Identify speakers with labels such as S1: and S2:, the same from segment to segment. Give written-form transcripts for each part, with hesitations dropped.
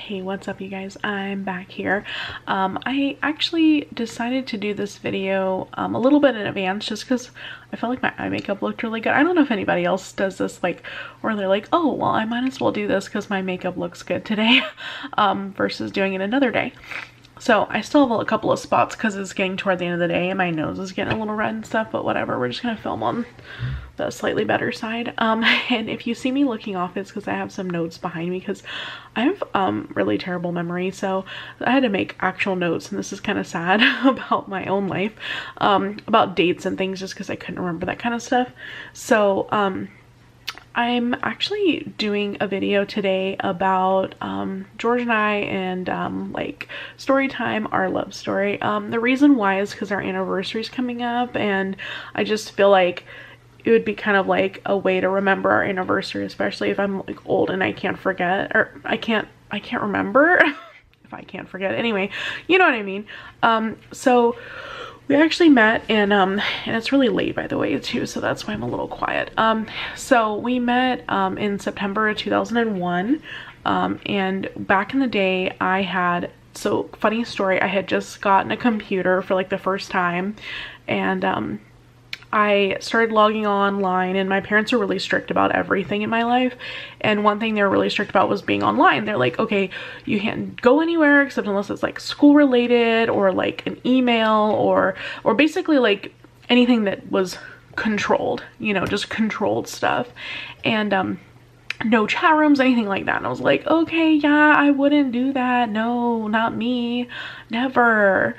S1: Hey, what's up you guys? I'm back here. I actually decided to do this video a little bit in advance just because I felt like my eye makeup looked really good. I don't know if anybody else does this, like, or they're like, oh, well, I might as well do this because my makeup looks good today versus doing it another day. So I still have a couple of spots because it's getting toward the end of the day and my nose is getting a little red and stuff, but whatever, we're just gonna film on the slightly better side. And if you see me looking off, it's because I have some notes behind me because I have really terrible memory, so I had to make actual notes, and this is kind of sad about my own life, about dates and things, just because I couldn't remember that kind of stuff. So I'm actually doing a video today about George and I and like Storytime, our love story. The reason why is because our anniversary is coming up, and I just feel like it would be kind of like a way to remember our anniversary, especially if I'm like old and I can't forget, or I can't remember if I can't forget. Anyway, you know what I mean. So we actually met, and it's really late, by the way, too, so that's why I'm a little quiet. So we met in September of 2001, and back in the day I had, so funny story, I had just gotten a computer for like the first time, and I started logging online, and my parents are really strict about everything in my life, and one thing they were really strict about was being online. They're like, okay, you can't go anywhere except unless it's like school related or like an email or basically like anything that was controlled, you know, just controlled stuff. And no chat rooms, anything like that. And I was like, okay, yeah, I wouldn't do that. No, not me, never.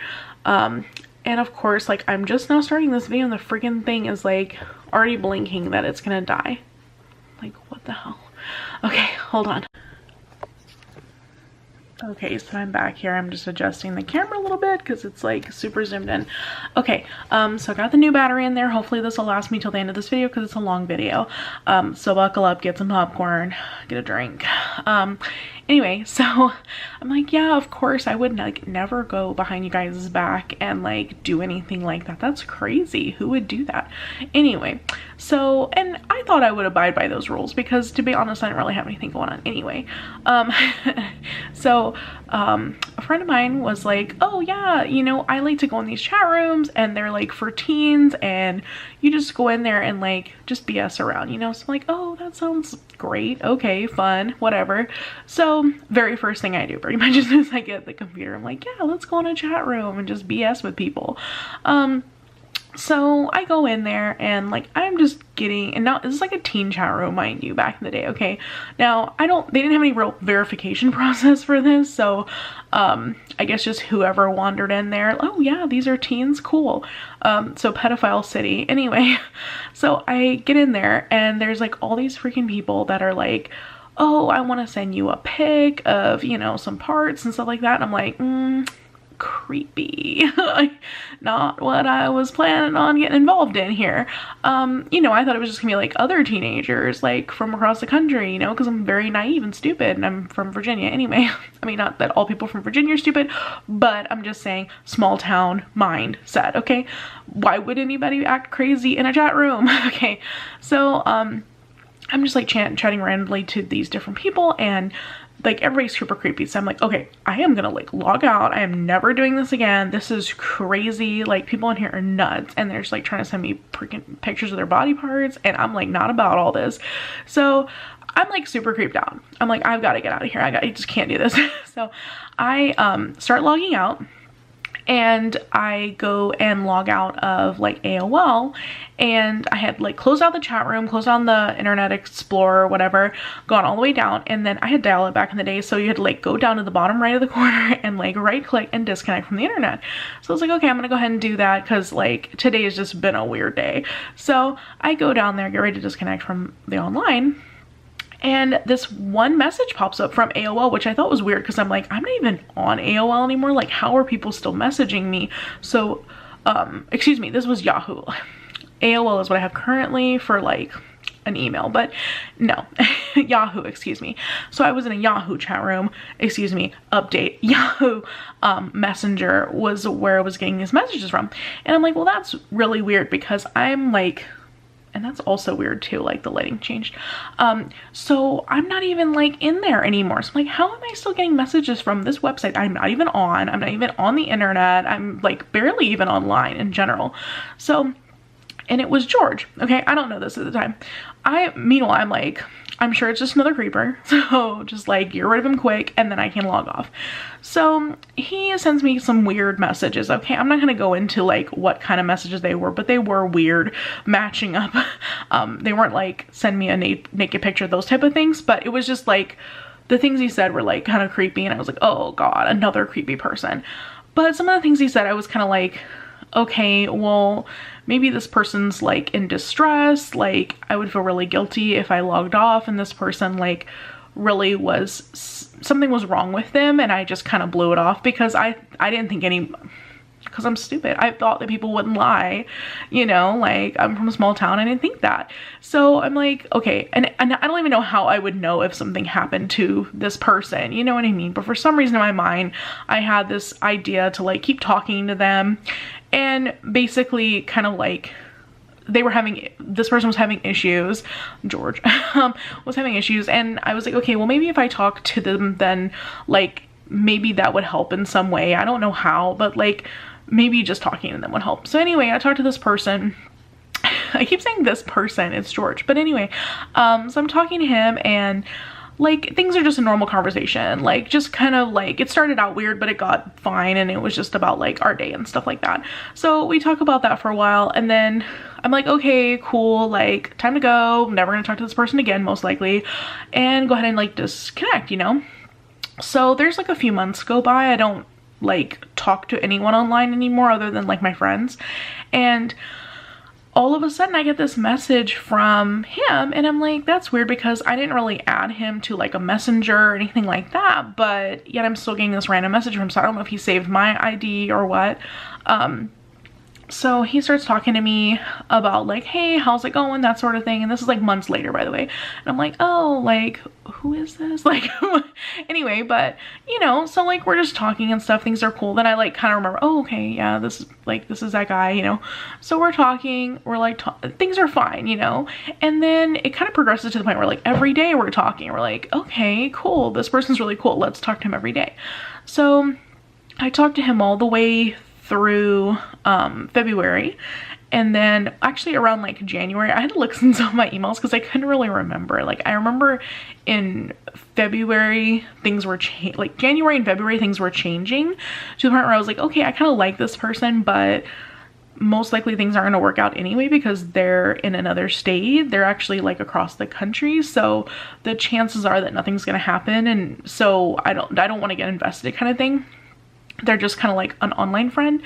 S1: And of course, like, I'm just now starting this video and the freaking thing is like already blinking that it's gonna die. Like, what the hell? Okay, hold on. Okay, so I'm back here. I'm just adjusting the camera a little bit because it's like super zoomed in. Okay, so I got the new battery in there. Hopefully this will last me till the end of this video because it's a long video. So buckle up, get some popcorn, get a drink. Anyway, so I'm like, yeah, of course I would like never go behind you guys' back and like do anything like that. That's crazy. Who would do that? Anyway, so, and I thought I would abide by those rules because, to be honest, I didn't really have anything going on anyway. So a friend of mine was like, oh yeah, you know, I like to go in these chat rooms and they're like for teens and you just go in there and like just BS around, you know. So I'm like, oh, that sounds great, okay, fun, whatever. So very first thing I do, pretty much as soon as I get the computer, I'm like, yeah, let's go in a chat room and just BS with people. So I go in there and like I'm just getting, and now this is like a teen chat room, mind you, back in the day. Okay, now they didn't have any real verification process for this, so I guess just whoever wandered in there, oh yeah, these are teens, cool. So pedophile city. Anyway, so I get in there and there's like all these freaking people that are like, oh, I want to send you a pic of, you know, some parts and stuff like that, and I'm like, creepy. Like, not what I was planning on getting involved in here. You know, I thought it was just gonna be like other teenagers like from across the country, you know, because I'm very naive and stupid and I'm from Virginia anyway. I mean, not that all people from Virginia are stupid, but I'm just saying, small town mindset, okay? Why would anybody act crazy in a chat room? Okay, so I'm just like chatting randomly to these different people, and like everybody's super creepy. So I'm like, okay, I am gonna like log out. I am never doing this again. This is crazy. Like, people in here are nuts, and they're just like trying to send me freaking pictures of their body parts, and I'm like not about all this. So I'm like super creeped out. I'm like, I've got to get out of here. I just can't do this. So I start logging out, and I go and log out of like AOL, and I had like closed out the chat room, closed on the Internet Explorer, whatever, gone all the way down, and then I had dial-up back in the day, so you had to like go down to the bottom right of the corner and like right click and disconnect from the internet. So I was like, okay, I'm gonna go ahead and do that because like today has just been a weird day. So I go down there, get ready to disconnect from the online, and this one message pops up from AOL, which I thought was weird because I'm like, I'm not even on AOL anymore. Like, how are people still messaging me? So, excuse me, this was Yahoo. AOL is what I have currently for like an email, but no, Yahoo, excuse me. So I was in a Yahoo chat room, excuse me, update, Yahoo Messenger was where I was getting these messages from. And I'm like, well, that's really weird because I'm like and that's also weird too, like the lighting changed. So I'm not even like in there anymore. So I'm like, how am I still getting messages from this website I'm not even on the internet. I'm like barely even online in general. So, and it was George. Okay, I don't know this at the time. Meanwhile, I'm like, I'm sure it's just another creeper. So just like get rid of him quick and then I can log off. So he sends me some weird messages. Okay, I'm not gonna go into like what kind of messages they were, but they were weird, matching up. They weren't like send me a naked picture, those type of things, but it was just like the things he said were like kind of creepy, and I was like, oh God, another creepy person. But some of the things he said, I was kind of like, okay, well, maybe this person's like in distress. Like I would feel really guilty if I logged off and this person like really something was wrong with them, and I just kind of blew it off because I didn't think because I'm stupid. I thought that people wouldn't lie, you know, like I'm from a small town. I didn't think that. So I'm like, okay. And I don't even know how I would know if something happened to this person, you know what I mean? But for some reason in my mind, I had this idea to like keep talking to them, and basically kind of like this person was having issues, George, was having issues. And I was like, okay, well maybe if I talk to them, then like maybe that would help in some way. I don't know how, but like maybe just talking to them would help. So anyway, I talked to this person. I keep saying this person, it's George, but anyway, so I'm talking to him, and like things are just a normal conversation, like just kind of like it started out weird, but it got fine, and it was just about like our day and stuff like that. So we talk about that for a while, and then I'm like, okay, cool, like time to go. I'm never gonna talk to this person again, most likely, and go ahead and like disconnect, you know? So there's like a few months go by. I don't like talk to anyone online anymore other than like my friends, and all of a sudden I get this message from him, and I'm like, that's weird because I didn't really add him to like a messenger or anything like that, but yet I'm still getting this random message from him. So I don't know if he saved my ID or what. So he starts talking to me about like, hey, how's it going? That sort of thing. And this is like months later, by the way. And I'm like, oh, like, who is this? Like, anyway, but you know, so like we're just talking and stuff. Things are cool. Then I like kind of remember, oh, okay, yeah, this is that guy, you know? So we're talking, we're like, things are fine, you know? And then it kind of progresses to the point where like every day we're talking. We're like, okay, cool. This person's really cool. Let's talk to him every day. So I talked to him all the way through February, and then actually around like January I had to look in some of my emails because I couldn't really remember. Like I remember in February things were like January and February things were changing to the point where I was like, okay, I kind of like this person, but most likely things aren't gonna work out anyway because they're in another state. They're actually like across the country, so the chances are that nothing's gonna happen, and so I don't want to get invested kind of thing. They're just kind of like an online friend.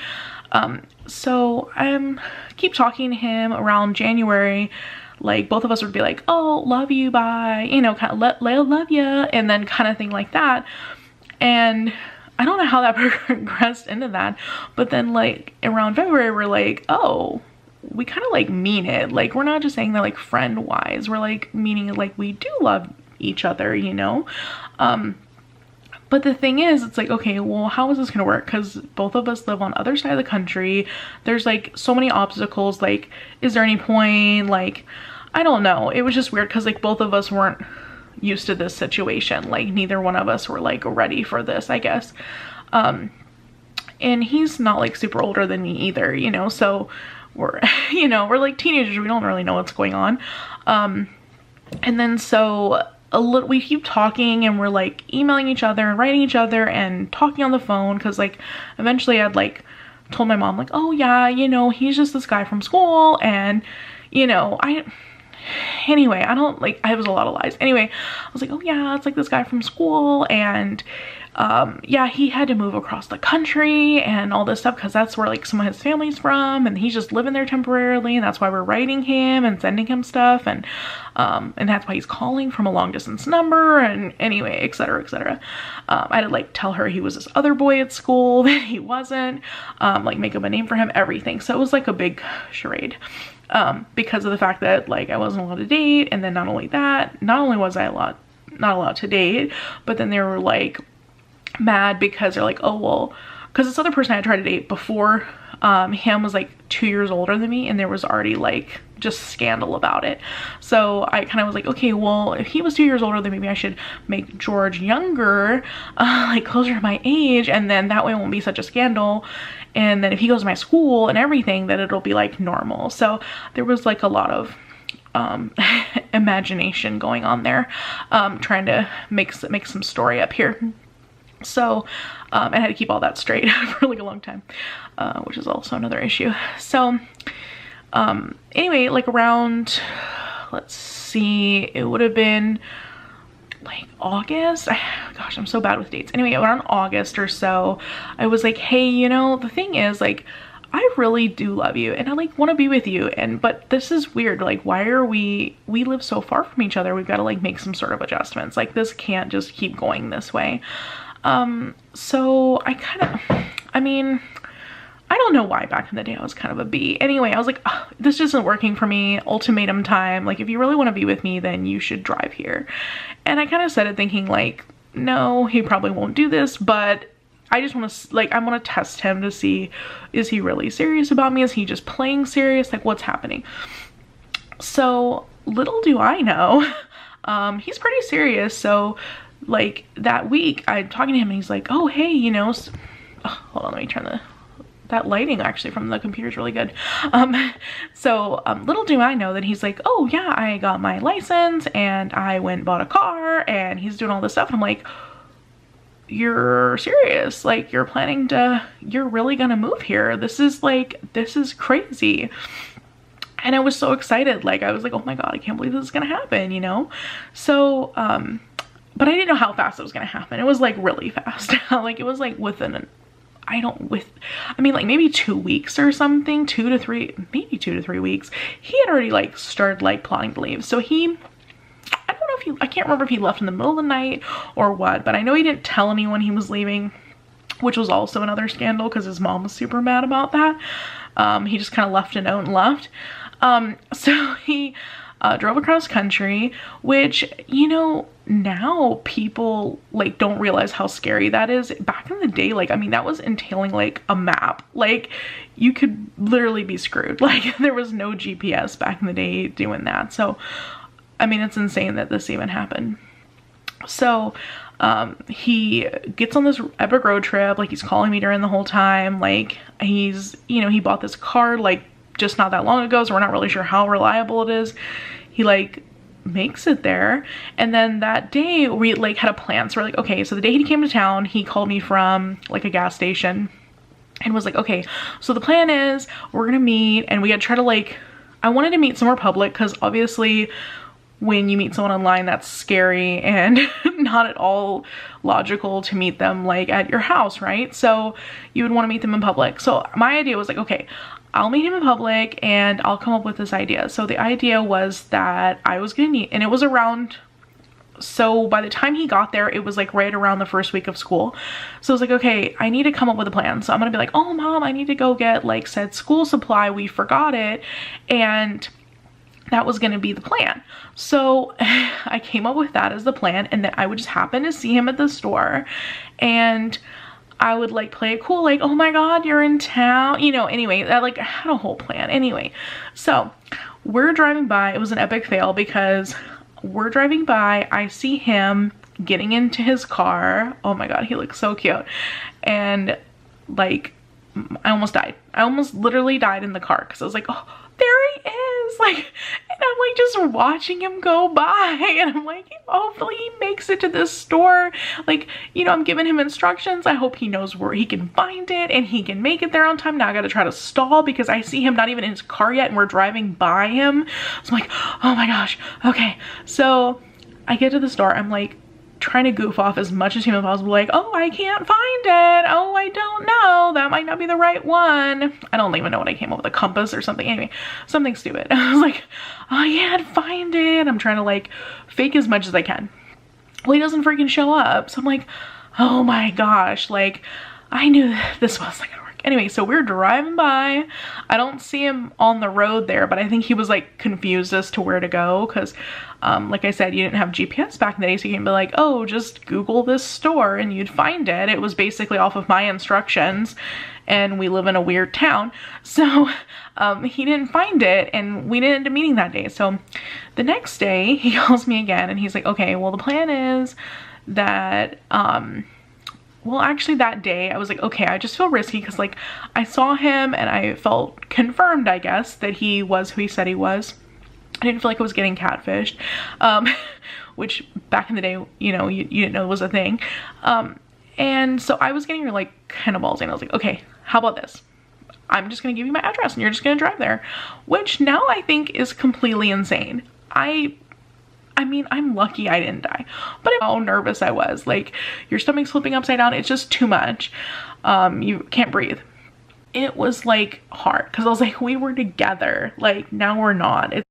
S1: So I keep talking to him around January. Like both of us would be like, oh, love you, bye, you know, kind of love ya, and then kind of thing like that. And I don't know how that progressed into that, but then like around February we're like, oh, we kind of like mean it. Like we're not just saying that like friend wise, we're like meaning it like we do love each other, you know? But the thing is, it's like, okay, well, how is this gonna work? Because both of us live on the other side of the country. There's like so many obstacles. Like, is there any point? Like, I don't know. It was just weird because like both of us weren't used to this situation. Like neither one of us were like ready for this, I guess. And he's not like super older than me either, you know? So we're, you know, we're like teenagers. We don't really know what's going on. And then so we keep talking, and we're like emailing each other and writing each other and talking on the phone, because like eventually I'd like told my mom like, oh yeah, you know, he's just this guy from school, and you know, anyway, I don't like, I was a lot of lies. Anyway, I was like, oh yeah, it's like this guy from school, and yeah, he had to move across the country and all this stuff because that's where like some of his family's from, and he's just living there temporarily, and that's why we're writing him and sending him stuff, and that's why he's calling from a long distance number, and anyway, etc, etc. I had to like tell her he was this other boy at school that he wasn't, like make up a name for him, everything. So it was like a big charade. Because of the fact that like I wasn't allowed to date, and then not only was I not allowed to date, but then they were like mad because they're like, oh well, because this other person I tried to date before him was like 2 years older than me, and there was already like just scandal about it. So I kind of was like, okay, well, if he was 2 years older, then maybe I should make George younger, like closer to my age, and then that way it won't be such a scandal. And then if he goes to my school and everything, then it'll be like normal. So there was like a lot of imagination going on there, trying to make some story up here. So I had to keep all that straight for like a long time, which is also another issue. So anyway, like around, let's see, it would have been like August. Gosh, I'm so bad with dates. Anyway, around August or so, I was like, hey, you know, the thing is, like, I really do love you and I like want to be with you, but this is weird. Like, why are we live so far from each other. We've got to like make some sort of adjustments. Like, this can't just keep going this way. So I mean, I don't know why back in the day I was kind of a B. Anyway, I was like, oh, this just isn't working for me. Ultimatum time. Like, if you really want to be with me, then you should drive here. And I kind of said it thinking like, no, he probably won't do this, but I just want to, like, I want to test him to see, is he really serious about me? Is he just playing serious? Like, what's happening? So little do I know, he's pretty serious. So like that week I'm talking to him and he's like, oh, hey, you know, hold on, let me turn that lighting actually from the computer is really good. Little do I know that he's like, oh yeah, I got my license and I went and bought a car, and he's doing all this stuff. And I'm like, you're serious? Like, you're really gonna move here? This is crazy. And I was so excited. Like, I was like, oh my God, I can't believe this is gonna happen, you know? So, but I didn't know how fast it was gonna happen. It was like really fast. Like, it was like within like maybe 2 weeks or something, maybe 2 to 3 weeks. He had already like started like plotting to leave. So I can't remember if he left in the middle of the night or what, but I know he didn't tell anyone he was leaving, which was also another scandal because his mom was super mad about that. He just kind of left a note and left. So he drove across country, which, you know, now people like don't realize how scary that is. Back in the day, like, I mean, that was entailing like a map. Like, you could literally be screwed. Like, there was no GPS back in the day doing that. So I mean, it's insane that this even happened. So he gets on this epic road trip. Like, he's calling me during the whole time. Like, he's, you know, he bought this car like just not that long ago, so we're not really sure how reliable it is. He like makes it there, and then that day we like had a plan. So we're like, okay, so the day he came to town, he called me from like a gas station and was like, okay, so the plan is we're gonna meet, and we gotta try to like, I wanted to meet somewhere public because obviously when you meet someone online, that's scary and not at all logical to meet them like at your house, right? So you would want to meet them in public. So my idea was like, okay, I'll meet him in public and I'll come up with this idea. So the idea was that I was gonna meet, and it was around, so by the time he got there, it was like right around the first week of school. So I was like, okay, I need to come up with a plan. So I'm gonna be like, oh mom, I need to go get like said school supply, we forgot it. And that was gonna be the plan. So I came up with that as the plan, and then I would just happen to see him at the store, and I would like play it cool, like, oh my God, you're in town, you know. Anyway, I like had a whole plan. Anyway, so we're driving by. It was an epic fail because we're driving by, I see him getting into his car. Oh my God, he looks so cute. And like, I almost died. I almost literally died in the car because I was like, oh, there he is. Like, and I'm like just watching him go by, and I'm like, hopefully he makes it to this store. Like, you know, I'm giving him instructions. I hope he knows where he can find it and he can make it there on time. Now I gotta try to stall because I see him not even in his car yet and we're driving by him. So I'm like, oh my gosh. Okay. So I get to the store. I'm like trying to goof off as much as humanly possible, like, oh, I can't find it. Oh, I don't know. That might not be the right one. I don't even know what I came up with, a compass or something. Anyway, something stupid. I was like, oh, I can't find it. I'm trying to like fake as much as I can. Well, he doesn't freaking show up. So I'm like, oh my gosh, like, I knew this wasn't gonna work. Anyway, so we're driving by. I don't see him on the road there, but I think he was like confused as to where to go because like I said, you didn't have GPS back in the day, so you can be like, oh, just Google this store and you'd find it. It was basically off of my instructions, and we live in a weird town. So he didn't find it, and we didn't end up meeting that day. So the next day he calls me again and he's like, okay, well, the plan is that well, actually that day I was like, okay, I just feel risky because like I saw him and I felt confirmed, I guess, that he was who he said he was. I didn't feel like I was getting catfished, which back in the day, you know, you didn't know was a thing. And so I was getting like kind of ballsy, and I was like, okay, how about this? I'm just gonna give you my address and you're just gonna drive there, which now I think is completely insane. I mean, I'm lucky I didn't die, but how nervous I was. Like, your stomach's flipping upside down. It's just too much. You can't breathe. It was like hard because I was like, we were together, like now we're not.